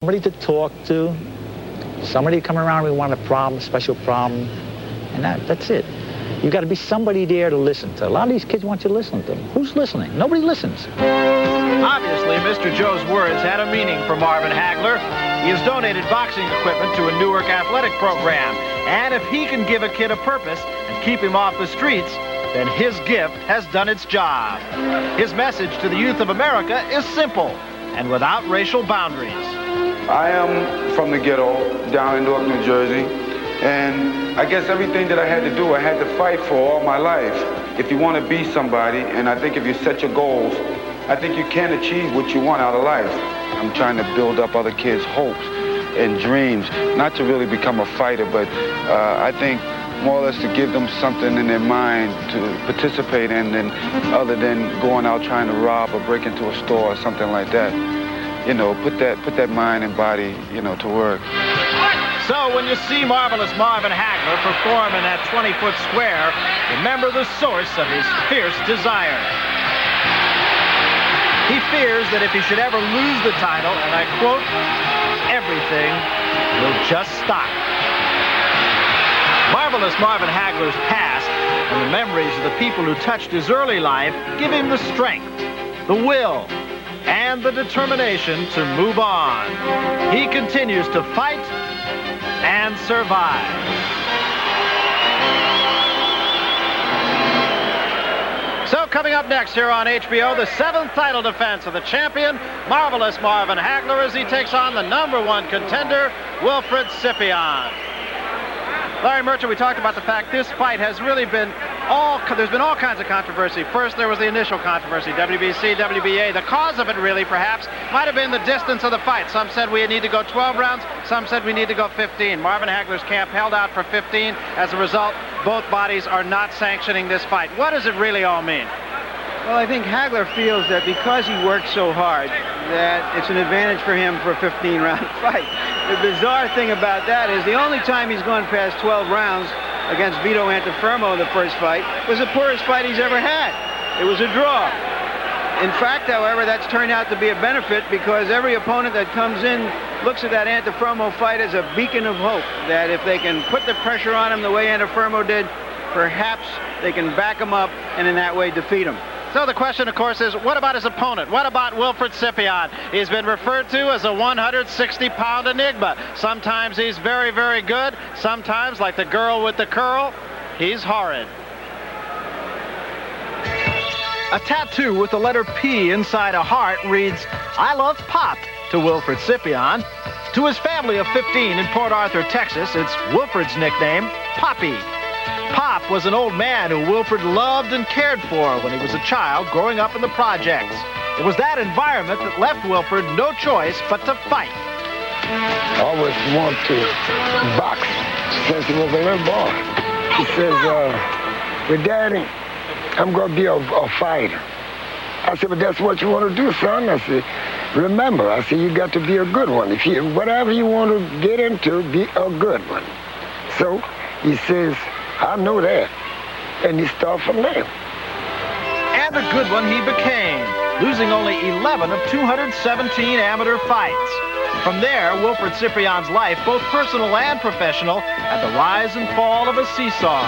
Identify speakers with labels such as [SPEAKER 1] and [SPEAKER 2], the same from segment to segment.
[SPEAKER 1] Somebody to talk to, somebody to come around when we want a problem, a special problem, and that's it. You got to be somebody there to listen to. A lot of these kids want you to listen to them. Who's listening? Nobody listens.
[SPEAKER 2] Obviously, Mr. Joe's words had a meaning for Marvin Haglar. He has donated boxing equipment to a Newark athletic program. And if he can give a kid a purpose and keep him off the streets, then his gift has done its job. His message to the youth of America is simple and without racial boundaries.
[SPEAKER 3] I am from the ghetto down in Newark, New Jersey, and I guess everything that I had to do, I had to fight for all my life. If you want to be somebody, and I think if you set your goals, I think you can achieve what you want out of life. I'm trying to build up other kids' hopes and dreams, not to really become a fighter, but I think more or less to give them something in their mind to participate in, other than going out trying to rob or break into a store or something like that. You know, put that mind and body, you know, to work.
[SPEAKER 2] So when you see Marvelous Marvin Haglar perform in that 20-foot square, remember the source of his fierce desire. He fears that if he should ever lose the title, and I quote, everything will just stop. Marvelous Marvin Haglar's past and the memories of the people who touched his early life give him the strength, the will, and the determination to move on. He continues to fight and survive. So coming up next here on HBO, the 7th title defense of the champion, Marvelous Marvin Haglar, as he takes on the #1 contender, Wilford Scypion. Larry Merchant, we talked about the fact this fight has really been there's been all kinds of controversy. First, there was the initial controversy, WBC, WBA. The cause of it really, perhaps, might have been the distance of the fight. Some said we need to go 12 rounds. Some said we need to go 15. Marvin Haglar's camp held out for 15. As a result, both bodies are not sanctioning this fight. What does it really all mean?
[SPEAKER 4] Well, I think Haglar feels that because he worked so hard, that it's an advantage for him for a 15-round fight. The bizarre thing about that is the only time he's gone past 12 rounds against Vito Antuofermo in the first fight was the poorest fight he's ever had. It was a draw. In fact, however, that's turned out to be a benefit because every opponent that comes in looks at that Antuofermo fight as a beacon of hope, that if they can put the pressure on him the way Antuofermo did, perhaps they can back him up and in that way defeat him.
[SPEAKER 2] So the question, of course, is what about his opponent? What about Wilford Scypion? He's been referred to as a 160-pound enigma. Sometimes he's very, very good. Sometimes, like the girl with the curl, he's horrid. A tattoo with the letter P inside a heart reads, "I love Pop," to Wilford Scypion. To his family of 15 in Port Arthur, Texas, it's Wilford's nickname, Poppy. Pop was an old man who Wilford loved and cared for when he was a child growing up in the projects. It was that environment that left Wilford no choice but to fight.
[SPEAKER 5] I always want to box since he was a little boy. He says, well, Daddy, I'm going to be a fighter. I said, but that's what you want to do, son. I said, remember, I said, you got to be a good one. If you, whatever you want to get into, be a good one. So he says, I know that. And he started from there.
[SPEAKER 2] And a good one he became, losing only 11 of 217 amateur fights. From there, Wilford Scypion's life, both personal and professional, had the rise and fall of a seesaw.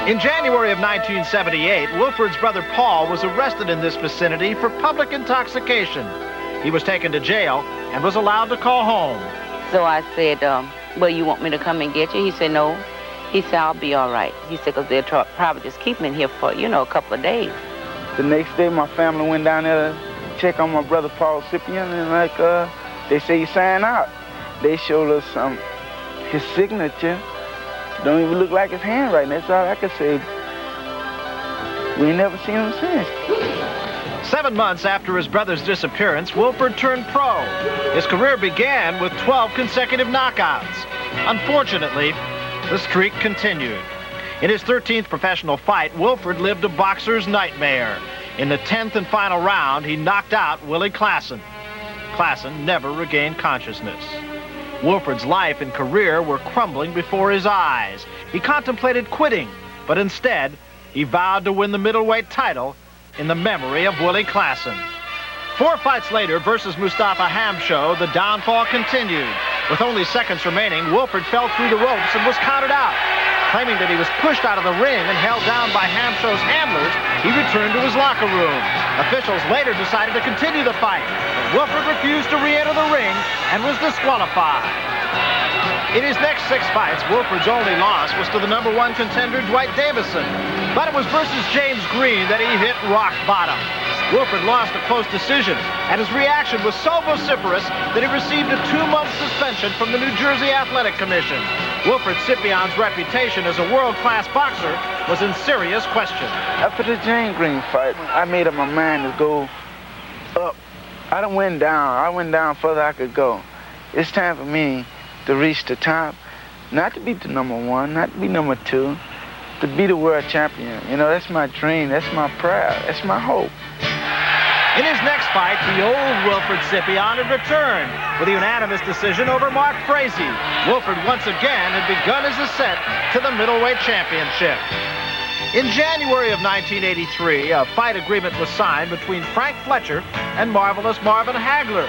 [SPEAKER 2] In January of 1978, Wilford's brother Paul was arrested in this vicinity for public intoxication. He was taken to jail and was allowed to call home.
[SPEAKER 6] So I said, well, you want me to come and get you? He said, no. He said, I'll be all right. He said, because they'll probably just keep me in here for, a couple of days.
[SPEAKER 4] The next day, my family went down there to check on my brother Paul Scypion, and they say he signed out. They showed us his signature. Don't even look like his handwriting. That's all I could say. We ain't never seen him since.
[SPEAKER 2] 7 months after his brother's disappearance, Wilford turned pro. His career began with 12 consecutive knockouts. Unfortunately, the streak continued. In his 13th professional fight, Wilford lived a boxer's nightmare. In the 10th and final round, he knocked out Willie Klassen. Klassen never regained consciousness. Wilford's life and career were crumbling before his eyes. He contemplated quitting, but instead, he vowed to win the middleweight title in the memory of Willie Klassen. 4 fights later versus Mustafa Hamsho, the downfall continued. With only seconds remaining, Wilford fell through the ropes and was counted out. Claiming that he was pushed out of the ring and held down by Hamsho's handlers, he returned to his locker room. Officials later decided to continue the fight, but Wilford refused to re-enter the ring and was disqualified. In his next 6 fights, Wilford's only loss was to the #1 contender, Dwight Davison. But it was versus James Green that he hit rock bottom. Wilford lost a close decision, and his reaction was so vociferous that he received a 2-month suspension from the New Jersey Athletic Commission. Wilford Scypion's reputation as a world-class boxer was in serious question.
[SPEAKER 7] After the James Green fight, I made up my mind to go up. I done went down. I went down further I could go. It's time for me to reach the top, not to be the #1, not to be #2, to be the world champion. You know, that's my dream, that's my prayer, that's my hope.
[SPEAKER 2] In his next fight, the old Wilford Scypion had returned with a unanimous decision over Mark Frazee. Wilford once again had begun his ascent to the middleweight championship. In January of 1983, a fight agreement was signed between Frank Fletcher and Marvelous Marvin Haglar.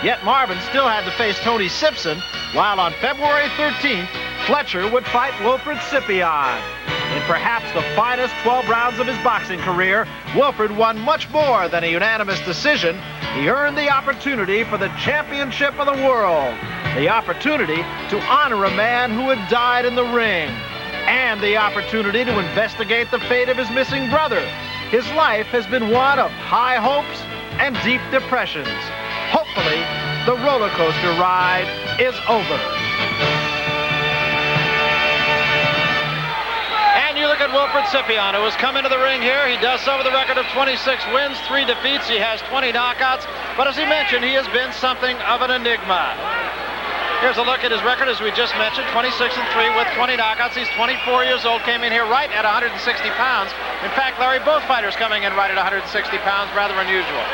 [SPEAKER 2] Yet Marvin still had to face Tony Simpson, while on February 13th, Fletcher would fight Wilford Scypion. In perhaps the finest 12 rounds of his boxing career, Wilford won much more than a unanimous decision. He earned the opportunity for the championship of the world, the opportunity to honor a man who had died in the ring, and the opportunity to investigate the fate of his missing brother. His life has been one of high hopes and deep depressions. Hopefully, the roller coaster ride is over. And you look at Wilford Scypion, who has come into the ring here. He does so with a record of 26 wins, 3 defeats. He has 20 knockouts. But as he mentioned, he has been something of an enigma. Here's a look at his record, as we just mentioned, 26-3 with 20 knockouts. He's 24 years old, came in here right at 160 pounds. In fact, Larry, both fighters coming in right at 160 pounds, rather unusual.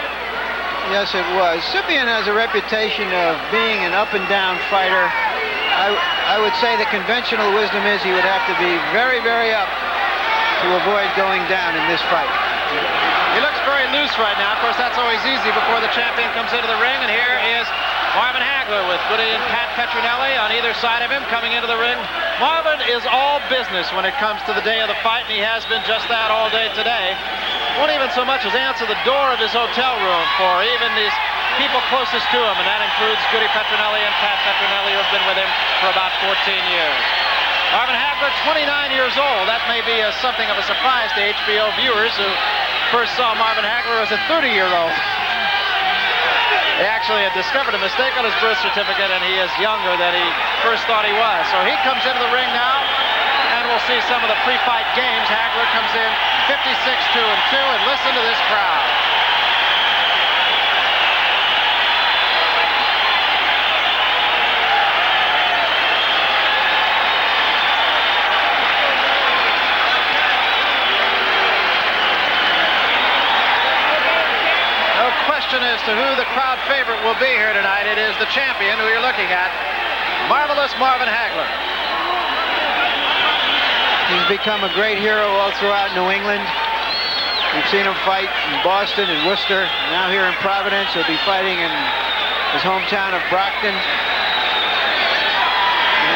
[SPEAKER 4] Yes, it was. Scypion has a reputation of being an up-and-down fighter. I would say the conventional wisdom is he would have to be very, very up to avoid going down in this fight.
[SPEAKER 2] He looks very loose right now. Of course, that's always easy before the champion comes into the ring. And here is Marvin Haglar with Goody and Pat Petronelli on either side of him coming into the ring. Marvin is all business when it comes to the day of the fight, and he has been just that all day today. Won't even so much as answer the door of his hotel room for even these people closest to him, and that includes Goody Petronelli and Pat Petronelli, who have been with him for about 14 years. Marvin Haglar, 29 years old. That may be something of a surprise to HBO viewers who first saw Marvin Haglar as a 30-year-old. They actually had discovered a mistake on his birth certificate, and he is younger than he first thought he was. So he comes into the ring now, and we'll see some of the pre-fight games. Haglar comes in 56-2-2, and listen to this crowd. As to who the crowd favorite will be here tonight, it is the champion who you're looking at, Marvelous Marvin Haglar.
[SPEAKER 4] He's become a great hero all throughout New England. We've seen him fight in Boston and Worcester. Now here in Providence, he'll be fighting in his hometown of Brockton.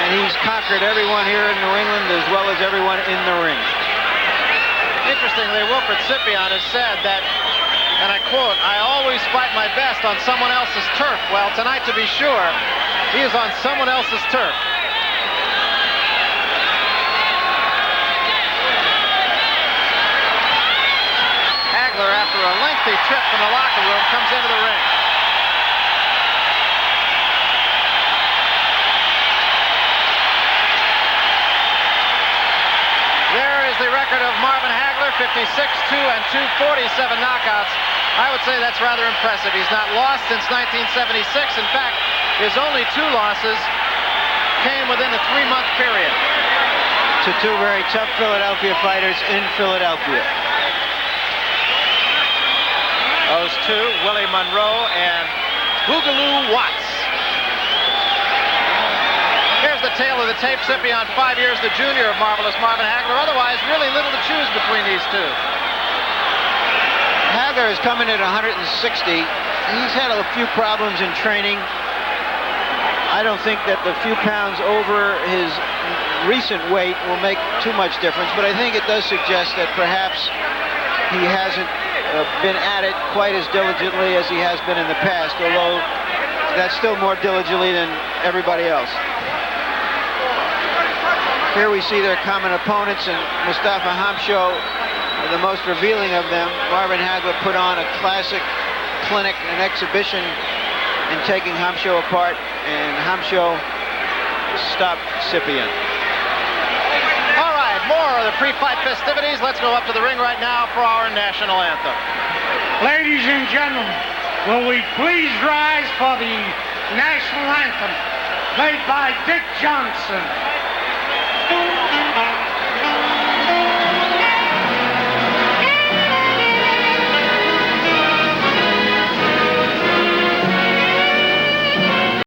[SPEAKER 4] And he's conquered everyone here in New England as well as everyone in the ring.
[SPEAKER 2] Interestingly, Wilford Scypion has said that, and I quote, "I always fight my best on someone else's turf." Well, tonight, to be sure, he is on someone else's turf. Haglar, after a lengthy trip from the locker room, comes into the ring. There is the record of Marvin Haglar, 56-2-2, 47 knockouts. I would say that's rather impressive. He's not lost since 1976. In fact, his only 2 losses came within a 3-month period.
[SPEAKER 4] To 2 very tough Philadelphia fighters in Philadelphia.
[SPEAKER 2] Those 2, Willie Monroe and Boogaloo Watts. Here's the tail of the tape. Scypion, 5 years the junior of Marvelous Marvin Haglar. Otherwise, really little to choose between these 2.
[SPEAKER 4] Haglar is coming at 160. he's had a few problems in training. I don't think that the few pounds over his recent weight will make too much difference, but I think it does suggest that perhaps he hasn't been at it quite as diligently as he has been in the past, although that's still more diligently than everybody else. Here we see their common opponents, and Mustafa Hamsho, the most revealing of them. Marvin Haglar put on a classic clinic, an exhibition in taking Hamsho apart, and Hamsho stopped Scypion.
[SPEAKER 2] All right, more of the pre-fight festivities. Let's go up to the ring right now for our national anthem.
[SPEAKER 8] Ladies and gentlemen, will we please rise for the national anthem played by Dick Johnson.